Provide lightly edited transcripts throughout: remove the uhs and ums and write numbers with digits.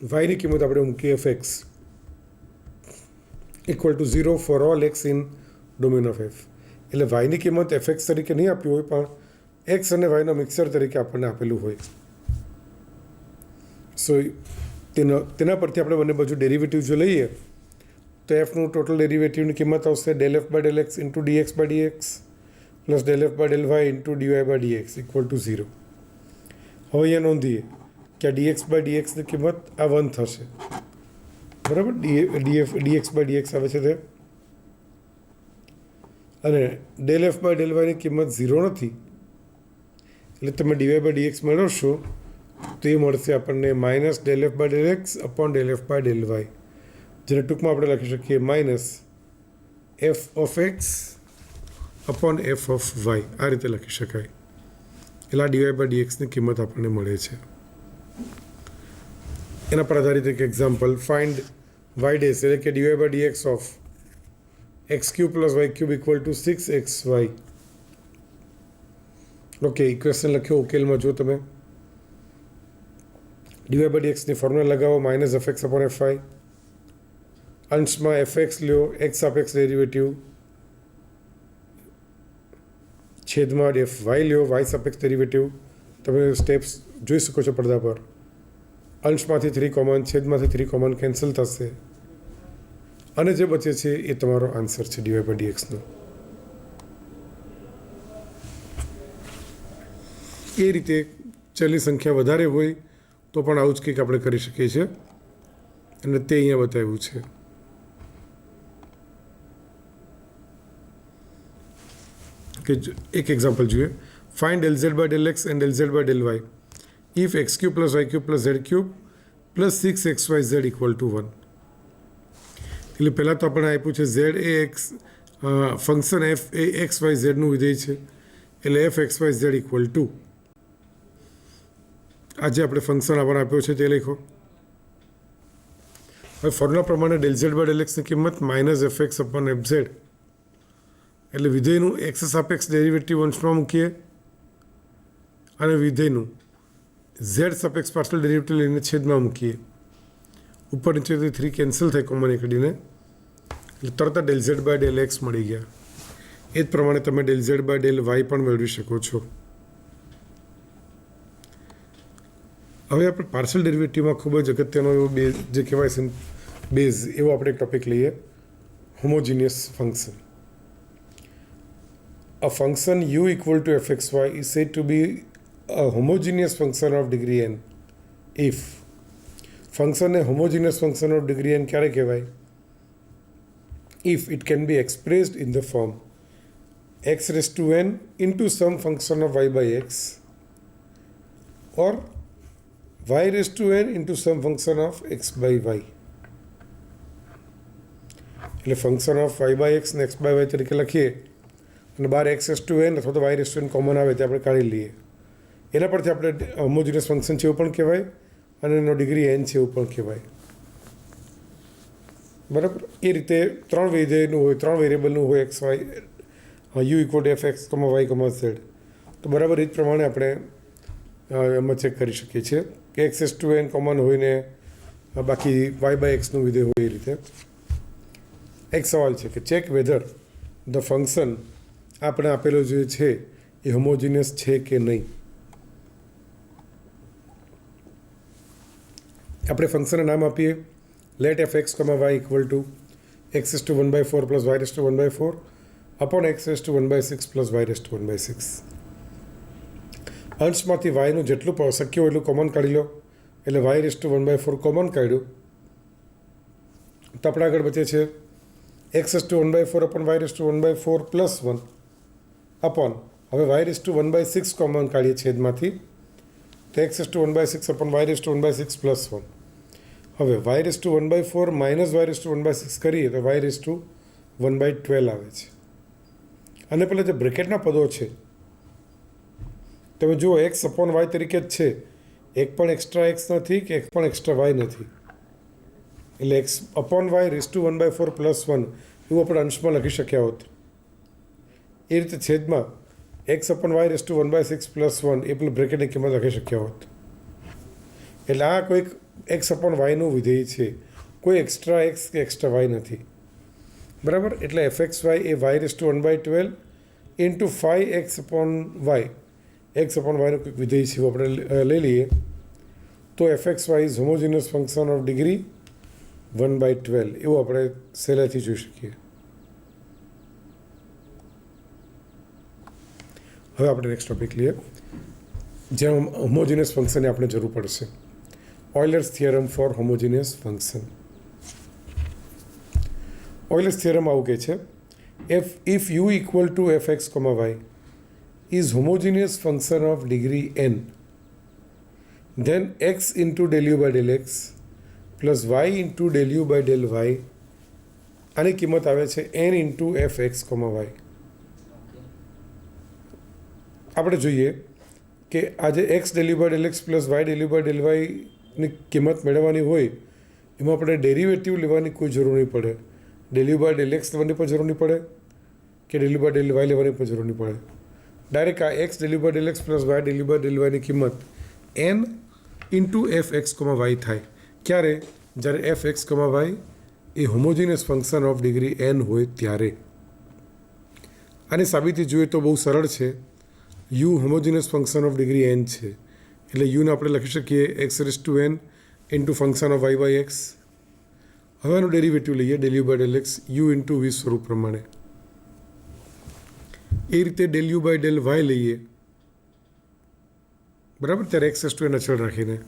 વાયની કિંમત આપણે મૂકીએ F equal to 0 for all x in domain of F. એટલે વાયની કિંમત એફ તરીકે નહીં આપી હોય, પણ એક્સ અને વાયના મિક્સર તરીકે આપણને આપેલું હોય. સો તેના પરથી આપણે બંને બાજુ ડેરિવેટિવ જો લઈએ તો એફનું ટોટલ ડેરિવેટિવની કિંમત આવશે del f by del x into d x by d x plus del f by del y into d y by d x equal to 0. હવે અહીંયા નોંધીએ કે આ ડીએક્સ બાય ડીએક્સની કિંમત આ 1 થશે, બરાબર. ડીએક્સ બાય ડીએક્સ આવે છે તે, અને ડેલ એફ બાય ડેલ વાયની કિંમત 0 નથી, એટલે તમે ડીવાય બાય ડીએક્સ મેળવશો તો એ મળશે આપણને minus del f by del x upon del f by del y, જેને ટૂંકમાં આપણે લખી શકીએ minus f of x upon f of y. આ રીતે લખી શકાય. એટલે આ ડીવાય બાય ડીએક્સની કિંમત આપણને મળે છે. એના પર આધારિત એક એક્ઝામ્પલ, ફાઇન્ડ વાય ડેશ એટલે કે dy by dx of x cube plus y cube equal to 6xy. Okay, equation લખ્યો. ઉકેલમાં જો તમે ડીવાય બાય ડીએક્સની ફોર્મ્યુલા લગાવો, minus f x upon f y. અંશમાં એફ એક્સ લ્યો, એક્સ સાપેક્ષ ડેરિવેટિવ, છેદમાં એફ વાય લ્યો, વાય સાપેક્ષ ડેરિવેટિવ. તમે સ્ટેપ્સ જોઈ શકો છો પડદા પર. અંશમાંથી 3 કોમન, છેદમાંથી 3 કોમન કેન્સલ થશે, અને જે બચે છે એ તમારો આન્સર છે ડીવાય બાય ડીએક્સનો. એ રીતે ચલની સંખ્યા વધારે હોય તો પણ આવું જ કંઈક આપણે કરી શકીએ છીએ, અને તે અહીંયા બતાવ્યું છે. કે એક એક્ઝામ્પલ જોઈએ. Find del z by del x and del z by del Y if x cube plus y cube plus Z cube plus 6xyz equal to 1. એટલે પહેલાં તો આપણે આપ્યું છે Z A x, function F A x Y ઝેડનું વિધેય છે, એટલે f x Y Z equal to આજે આપણે ફંક્શન આપણને આપ્યો છે તે લખો. હવે ફોર્મ્યુલા પ્રમાણે ડેલ ઝેડ બાય ડેલ એક્સની કિંમત minus f x upon F Z, એટલે વિધેયનું એક્સ સાપેક્ષ ડેરિવેટિવ અંશમાં મૂકીએ અને વિધેયનું ઝેડ સાપેક્ષ પાર્શિયલ ડેરિવેટિવ લઈને છેદમાં મૂકીએ. ઉપર નીચેથી 3 કેન્સલ થાય કોમન એકડીને, એટલે તરત del z by del x મળી ગયા. એ જ પ્રમાણે તમે del z by del y પણ મેળવી શકો છો. હવે આપણે પાર્શિયલ ડેરિવેટિવમાં ખૂબ જ અગત્યનો એવો બેઝ જે કહેવાય છે બેઝ, એવો આપણે એક ટોપિક લઈએ, homogeneous function. A function u equal to fxy is said to be a homogeneous function of degree n if function a homogeneous function of degree n ક્યારે કહેવાય? If it can be expressed in the form x raised to n into some function of y by x or y raised to n into some function of x by y. એટલે function of y by x ને x by y તરીકે લખીએ અને બાર x raise to n અથવા તો y raise to n common આવે તે આપણે કાઢી લઈએ. એના પરથી આપણે હોમોજીનિયસ ફંક્શન છે એવું પણ કહેવાય, અને એનો ડિગ્રી એન છે એવું પણ કહેવાય, બરાબર. એ રીતે 3 વિધેયનું હોય, 3 વેરિયેબલનું હોય, x y u equal to f x comma y comma z, તો બરાબર એ જ પ્રમાણે આપણે એમાં ચેક કરી શકીએ છીએ કે x raise to n common હોય ને બાકી વાય બાય એક્સનું વિધેય હોય. એ રીતે એક સવાલ છે કે ચેક વેધર ધ ફંક્શન આપણે આપેલો જે છે એ હોમોજીનિયસ છે કે નહીં. આપણે ફંક્શનને નામ આપીએ let f x comma y equal to x raise to 1/4 plus y raise to 1/4 upon x raise to 1/6 plus y raise to 1/6. અંશમાંથી વાયનું જેટલું શક્ય હોય એટલું કોમન કાઢી લો, એટલે વાય રેસ ટુ 1/4 કોમન કાઢ્યું તો આપણે આગળ બચે છે x raise to 1/4 upon y raise to 1/4 plus 1 upon, હવે વાય રેસ ટુ 1/6 કોમન કાઢીએ છેદમાંથી, તો x raise to 1/6 upon y raise to 1/6 plus 1. હવે y raise to 1/4 minus y raise to 1/6 કરીએ તો વાય રેસ ટુ 1/12 આવે છે. અને પેલા જે બ્રેકેટના પદો છે તમે જુઓ એક્સ અપોન વાય તરીકે જ છે, એક પણ એક્સ્ટ્રા એક્સ નથી કે એક પણ એક્સ્ટ્રા વાય નથી, એટલે x upon y raise to 1/4 plus 1 એવું આપણે અંશમાં લખી શક્યા હોત. એ રીતે છેદમાં x upon y raise to 1/6 plus 1 એ પેલું બ્રેકેટની કિંમત લખી શક્યા હોત. એટલે આ કોઈક એક્સ અપોન વાયનું વિધેય છે, કોઈ એક્સ્ટ્રા એક્સ કે એક્સ્ટ્રા વાય નથી, બરાબર. એટલે એફ એક્સ વાય એ y raise to 1/12 into 5x upon y, x upon વાયનું કંઈક વિધેય છે એવું આપણે લઈ લઈએ. તો f x y is homogeneous function of degree 1/12 એવું આપણે સહેલાઈથી જોઈ શકીએ. હવે આપણે નેક્સ્ટ ટોપિક લઈએ, જ્યાં હોમોજીનિયસ ફંક્શનની આપણે જરૂર પડશે. Euler's theorem for homogeneous function. Euler's theorem આવું કહે છે, if u equal to fx, y is homogeneous function of degree n, then x into del u by del x plus y into del u by del y આની કિંમત આવે છે n into fx, y. આપણે જોઈએ કે આજે x del u by del x plus y del u by del y ની કિંમત મેળવવાની હોય એમાં આપણે ડેરિવેટિવ લેવાની કોઈ જરૂર નહીં પડે, del u by del x લેવાની પણ જરૂર નહીં પડે કે del u by del y લેવાની પણ જરૂર નહીં પડે. ડાયરેક્ટ આ x del u by del x plus y del u by del y ની કિંમત n into f x, y થાય. ક્યારે? જ્યારે એફ એક્સ, વાય એ homogeneous function of degree n હોય ત્યારે. આની સાબિતી જોઈએ તો બહુ સરળ છે. U homogeneous function of degree n છે એટલે યુને આપણે લખી શકીએ x raise to n into function of y by x. હવે આનું ડેરિવેટિવ લઈએ del u by del x u into v સ્વરૂપ પ્રમાણે. એ રીતે del u by del y લઈએ, બરાબર, ત્યારે એક્સ રેસ ટુ n અચળ રાખીને.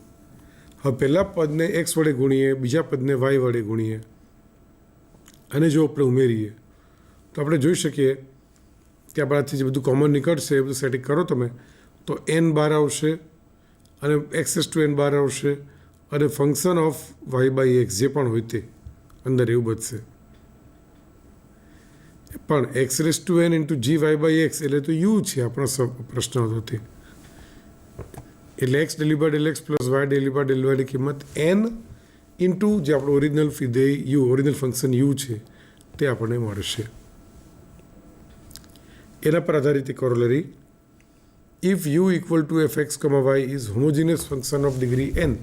હવે પહેલા પદને એક્સ વડે ગુણીએ, બીજા પદને વાય વડે ગુણીએ અને જો આપણે ઉમેરીએ તો આપણે જોઈ શકીએ કે આપણાથી જે બધું કોમન નીકળશે એ બધું સેટિંગ કરો તમે તો n બહાર આવશે અને એક્સ રેસ ટુ n બહાર આવશે અને function of y by x જે પણ હોય તે અંદર એવું બચશે. પણ x raise to n into g y by x એટલે તો યુ છે આપણો પ્રશ્ન હતો તે. એટલે x del u by del x plus y del u by del y ની કિંમત n ઇન્ટુ જે આપણું ઓરિજિનલ વિધેય યુ, ઓરિજિનલ ફંક્શન યુ છે તે આપણને મળશે. એના પર આધારિત corollary, if u equal to f x, y is homogeneous function of degree n,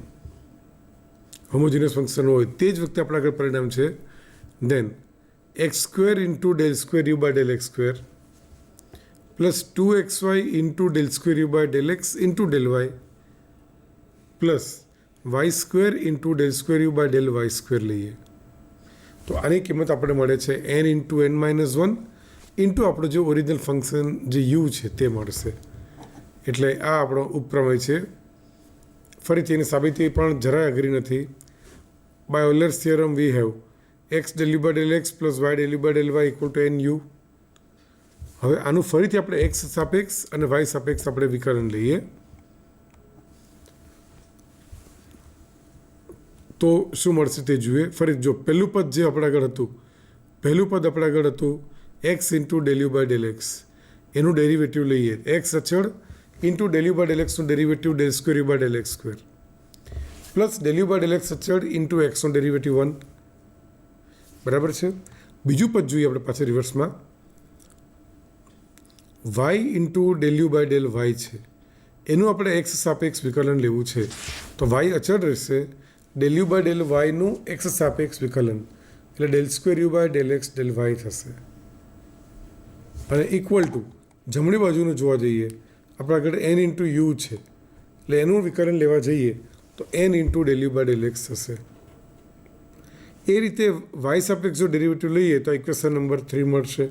homogeneous function હોય તે જ વખતે આપણા આગળ પરિણામ છે then x square into del square u by del x square plus 2xy into del square u by del x into del y plus y square into del square u by del y square લઈએ તો આની કિંમત આપણે મળે છે n into n-1 into આપણું જે original function જે યુ છે તે મળશે. એટલે આ આપણો ઉપપ્રમેય છે. ફરીથી એની સાબિતી પણ જરાય અઘરી નથી. By Euler's theorem we have x del u by del x plus y del u by del y equal to n u. હવે આનું ફરીથી આપણે એક્સ સાપેક્ષ અને વાય સાપેક્ષ આપણે વિકલન લઈએ તો શું મળશે તે જોઈએ. ફરી જો પહેલું પદ જે આપણા આગળ હતું, પહેલું પદ આપણા આગળ હતું x into del u by del x, એનું ડેરિવેટિવ લઈએ એક્સ અચળ into del u by del xનું derivative del square u by del x square plus del u by del x અચળ ઇન્ટુ એક્સનું ડેરિવેટિવ 1, બરાબર છે. બીજું પદ જોઈએ આપણે પાછળ રિવર્સમાં, y into del u by del y છે, એનું આપણે એક્સ સાપેક્ષ વિકલન લેવું છે તો વાય અચળ રહેશે, del u by del yનું એક્સ સાપેક્ષ વિકલન એટલે del square u by del x del y થશે. અને ઇક્વલ ટુ જમણી બાજુનું જોવા જઈએ આપણા આગળ n ઇન્ટુ યુ છે એટલે એનું વિકલન લેવા જઈએ તો n into del u by del x થશે. એ રીતે વાય સાપેક્ષ જો ડેરિવેટિવ લઈએ તો ઇક્વેશન નંબર 3 મળશે.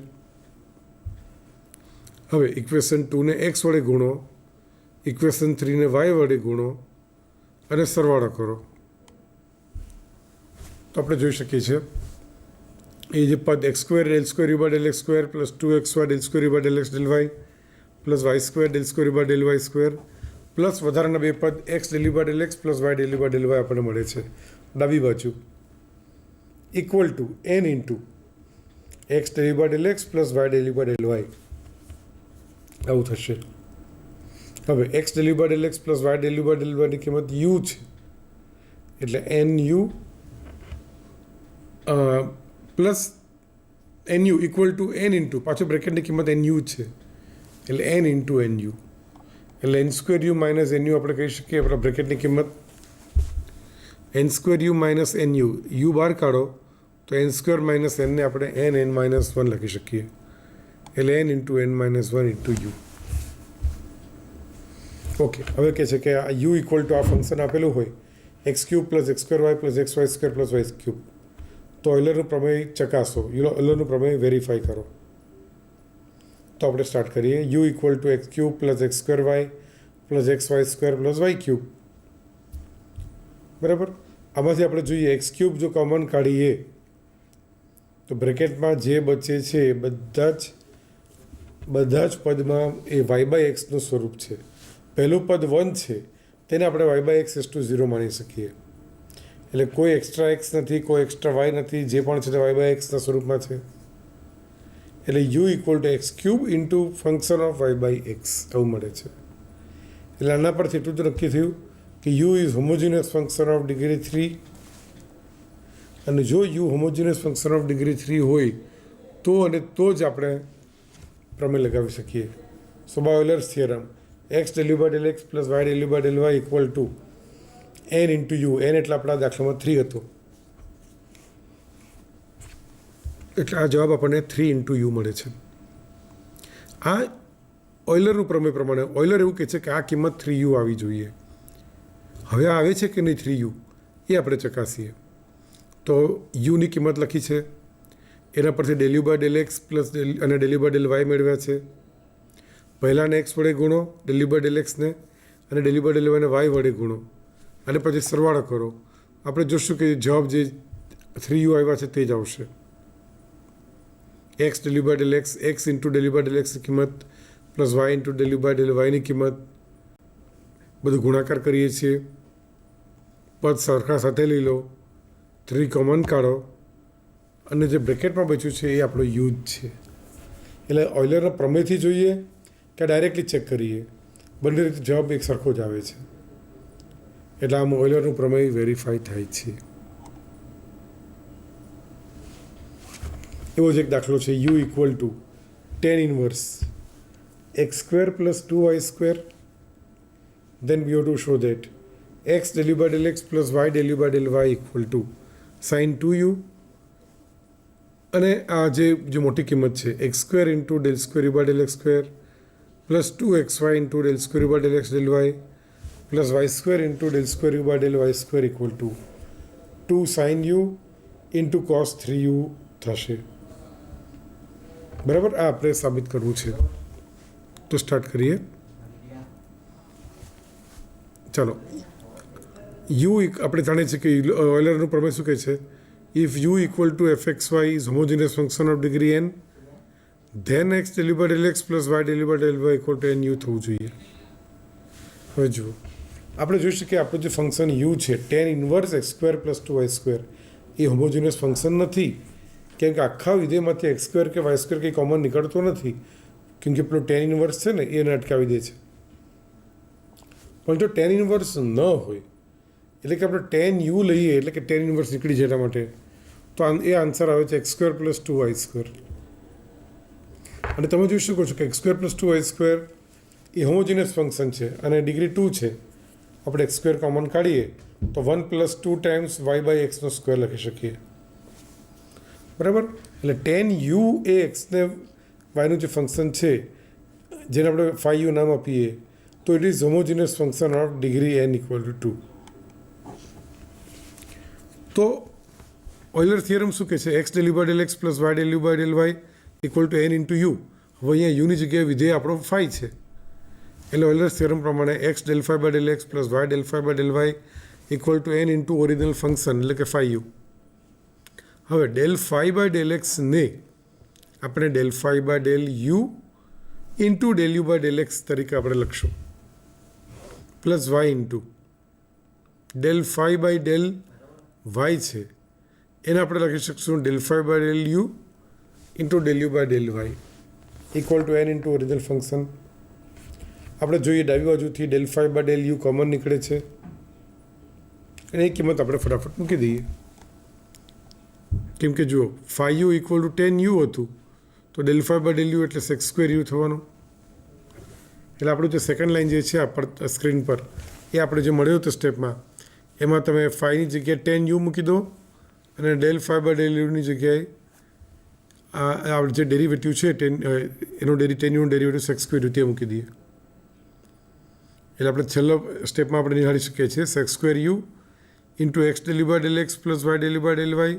હવે ઇક્વેશન 2ને એક્સ વડે ગુણો, ઇક્વેશન 3ને વાય વડે ગુણો અને સરવાળો કરો તો આપણે જોઈ શકીએ છીએ એ જે પદ x square del square u by del x square plus 2xy del square u by del x del y plus y square del square u by del y square plus વધારાના બે પદ x del u by del x plus y del u by del y આપણને મળે છે ડાબી બાજુ equal to n into x del u by del x plus y del u by del y આવું થશે. હવે x del u by del x plus y del u by del y ની કિંમત u છે એટલે nu plus nu equal to n into પાછું બ્રેકેટની કિંમત nu છે એટલે n ઇન્ટુ nu એટલે n square u minus nu આપણે કહી શકીએ આપણા બ્રેકેટની કિંમત n square u minus n u બહાર કાઢો તો એન સ્ક્વેર માઇનસ એનને આપણે એન માઇનસ વન લખી શકીએ, એટલે n into n minus one into u. Okay, હવે કહે છે કે આ યુ ઇક્વલ ટુ આ ફંક્શન આપેલું હોય x cube plus x square y plus x y square plus y cube, તો ઓઇલરનું પ્રમેય ચકાસો, ઓઇલરનું પ્રમેય વેરીફાઈ કરો. તો આપણે સ્ટાર્ટ કરીએ. U equal to x cube plus x square y plus x y square plus y cube. બરાબર, આમાંથી આપણે જોઈએ એક્સ ક્યુબ જો કોમન કાઢીએ તો બ્રેકેટમાં જે બચે છે એ બધા જ પદમાં એ વાય બાય એક્સનું સ્વરૂપ છે. પહેલું પદ 1 છે તેને આપણે y by x is to 0 માની શકીએ, એટલે કોઈ એક્સ્ટ્રા એક્સ નથી, કોઈ એક્સ્ટ્રા વાય નથી, જે પણ છે તે વાય બાય એક્સના સ્વરૂપમાં છે. એટલે u equal to x cube into function of y by x એવું મળે છે. એટલે આના પરથી એટલું જ નક્કી થયું કે u is homogeneous function of degree 3, અને જો u homogeneous function of degree 3 હોય તો જ આપણે પ્રમેય લગાવી શકીએ. So by Euler's theorem x del u by del x plus y del u by del y equal to n into u. N એટલે આપણા દાખલામાં 3 હતો, એટલે આ જવાબ આપણને 3 ઇન્ટુ યુ મળે છે. આ ઓઇલરનું પ્રમેય પ્રમાણે ઓઇલર એવું કહે છે કે આ કિંમત 3u આવી જોઈએ. હવે આવે છે કે નહીં 3u એ આપણે ચકાસીએ. તો યુની કિંમત લખી છે, એના પરથી ડેલ્યુ બાય ડેલ એક્સ પ્લસ અને ડેલ્યુ બાય ડેલ વાય મેળવ્યા છે. પહેલાંને એક્સ વડે ગુણો ડેલ્યુ બાય ડેલ એક્સને, અને ડેલ્યુ બાય ડેલ વાયને વાય વડે ગુણો, અને પછી સરવાળો કરો. આપણે જોશું કે જવાબ જે 3u આવ્યા છે તે જ આવશે. X del u by del x, x into del u by del એક્સની કિંમત plus y into del u by del વાયની કિંમત, બધું ગુણાકાર કરીએ છીએ. પદ સરખા સાથે લઈ લો, 3 કોમન કાઢો, અને જે બ્રેકેટમાં બચ્યું છે એ આપણો યુ જ છે. એટલે ઓઇલરના પ્રમેયથી જોઈએ કે ડાયરેક્ટલી ચેક કરીએ, બંને રીતે જવાબ એક સરખો જ આવે છે. એટલે આમ ઓઇલરનું પ્રમેય વેરીફાઈ થાય છે. એવો જ એક દાખલો છે. You equal two ten inverse x square plus 2y square, then we have to show that x del u by del x plus y del u by del y equal to sin 2u, અને આ જે મોટી કિંમત છે x square into del square u by del x square plus 2xy into del square u by del x del y plus y square into del square u by del y square equal to 2 sin u into cos 3u થશે. બરાબર, આ આપણે સાબિત કરવું છે. તો start કરીએ. ચાલો, યુ આપણે જાણીએ છીએ કે ઓઇલરનું પ્રમેય શું કહે છે? If u equal to f x y is homogeneous function of degree n, then x del u by del x plus y del u by del y equal to n u થવું જોઈએ. હવે જુઓ, આપણે જોઈશું કે આપણું જે ફંક્શન યુ છે tan inverse x square plus 2y square એ હોમોજીનિયસ ફંક્શન નથી, કેમ કે આખા વિધેયમાંથી એક્સ સ્ક્વેર કે વાય સ્ક્વેર કંઈ કોમન નીકળતો નથી, કેમ કે પેલો ટેન ઇનવર્સ છે ને એને અટકાવી દે છે. પણ જો ટેન ઇનવર્સ ન હોય, એટલે કે આપણે ટેન યુ લઈએ એટલે કે ટેન ઇનવર્સ નીકળી જાય એટલા માટે, તો એ આન્સર આવે છે x square plus 2y square. અને તમે જોઈ શકો છો કે x square plus 2y square એ હોમોજીનિયસ ફંક્શન છે અને ડિગ્રી 2 છે. આપણે એક્સ સ્ક્વેર કોમન કાઢીએ તો 1 પ્લસ 2 ટાઈમ્સ વાય બાય એક્સનો સ્ક્વેર લખી શકીએ. બરાબર, એટલે ટેન યુ એ એક્સને વાયનું જે ફંક્શન છે જેને આપણે 5u નામ આપીએ તો it is homogeneous function of degree n equal to 2. તો ઓઇલર થિયરમ શું કહે છે? X del u by del x plus y del u by del y equal to n into u. હવે અહીંયા યુની જગ્યાએ વિધેય આપણો 5 છે, એટલે ઓઇલર થિયરમ પ્રમાણે x del phi by del x plus y del phi by del y equal to n into original function એટલે કે 5u. હવે ડેલ ફાઈ બાય ડેલ એક્સને આપણે del phi by del u into del u by del x તરીકે આપણે લખશું, plus y into del phi by del y છે એને આપણે લખી શકશું del phi by del u into del u by del y equal to n into original function. આપણે જોઈએ ડાબી બાજુથી del phi by del u common નીકળે છે, અને એ કિંમત આપણે ફટાફટ મૂકી દઈએ. કેમ કે જુઓ 5u ઇક્વલ ટુ 10u હતું, તો del phi by del u એટલે સેક્સ સ્ક્વેર યુ થવાનું. એટલે આપણું જે સેકન્ડ લાઇન જે છે સ્ક્રીન પર એ આપણે જે મળ્યો હતો સ્ટેપમાં એમાં તમે ફાઈની જગ્યાએ ટેન યુ મૂકી દો અને ડેલ ફાઈ બાય ડેલ યુની જગ્યાએ આ જે ડેરિવેટિવ છે એનું ટેન યુનું ડેરિવેટિવ સેક્સ સ્ક્વેર યુ તે મૂકી દઈએ. એટલે આપણે છેલ્લા સ્ટેપમાં આપણે નિહાળી શકીએ છીએ sec square u into x del u by del x plus y del u by del y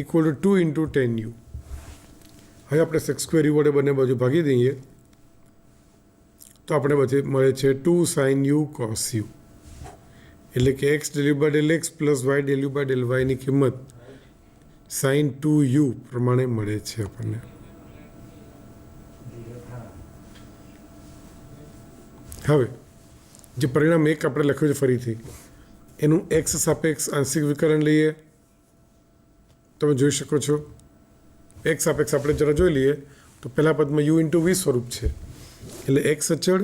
equal to 2 into tan u. હવે આપણે સેક્સ સ્ક્વેર યુ વડે બંને બાજુ ભાગી દઈએ તો આપણે બધે મળે છે 2 સાઇન યુ કોસ યુ. એટલે કે x del u by del x plus y del u by del વાયની કિંમત સાઇન 2u પ્રમાણે મળે છે આપણને. હવે જે પરિણામ એક આપણે લખ્યું છે ફરીથી એનું એક્સ સાપેક્ષ આંશિક વિકલન લઈએ. તમે જોઈ શકો છો એક્સ સાપેક્ષ આપણે જરા જોઈ લઈએ તો પહેલા પદમાં યુ ઇન્ટુ વી સ્વરૂપ છે. એટલે એક્સ અચળ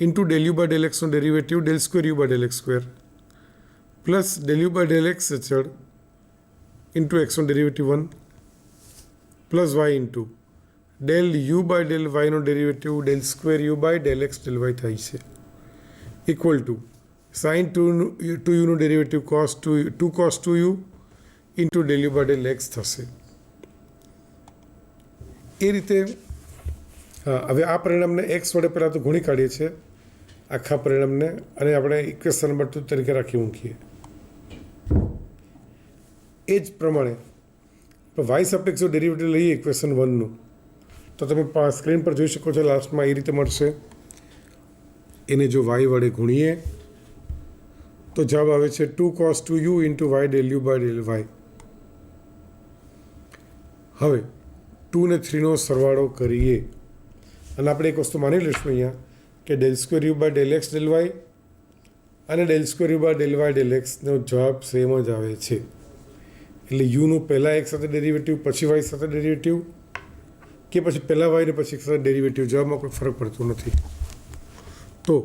into del u by del એક્સનો derivative del square u by del x square plus del u by del x અચળ ઇન્ટુ એક્સનો derivative 1 plus y into del u by del વાયનો derivative del square u by del x del y થાય છે equal to sine 2 યુનું derivative two cos 2u into del u by del x થશે. એ રીતે હવે આ પરિણામને એક્સ વડે પહેલાં તો ગુણી કાઢીએ છીએ આખા પરિણામને અને આપણે ઇક્વેશન નંબર 2 તરીકે રાખી મૂકીએ. એ જ પ્રમાણે વાય સાપેક્ષ જો ડેરિવેટિવ લઈએ ઇક્વેશન 1નું તો તમે સ્ક્રીન પર જોઈ શકો છો લાસ્ટમાં એ રીતે મળશે. એને જો વાય વડે ગુણીએ તો જવાબ આવે છે 2 cos 2u into y del u by del y. હવે 2 ને 3નો સરવાળો કરીએ અને આપણે એક વસ્તુ માની લઈશું અહીંયા કે del square u by del x del y અને del square u by del y del એક્સનો જવાબ સેમ જ આવે છે. એટલે યુનું પહેલાં એક્સ સાથે ડેરિવેટિવ પછી વાય સાથે ડેરિવેટિવ કે પછી પહેલાં વાય ને પછી એક્સ સાથે ડેરિવેટિવ જવાબમાં કોઈ ફરક પડતો નથી. તો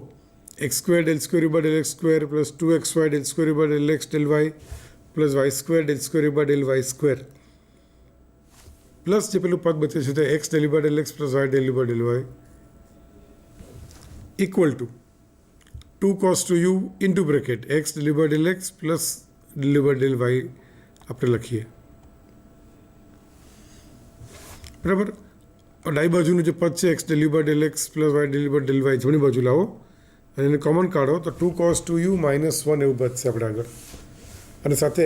x square del square u by del x square plus 2xy del square u by del x del y plus y square del square u by del y square plus જે પેલું પદ બચે છે તે x del u by del x plus y del u by del y equal to 2 cos 2u into bracket x del u by del x plus del u by del y આપણે લખીએ. બરાબર. ડાબી બાજુનું જે પદ છે x del u by del x plus y del u by del y જમણી બાજુ લાવો અને એને કોમન કાઢો તો 2 cos 2u -1 એવું બચશે આપણે આગળ અને સાથે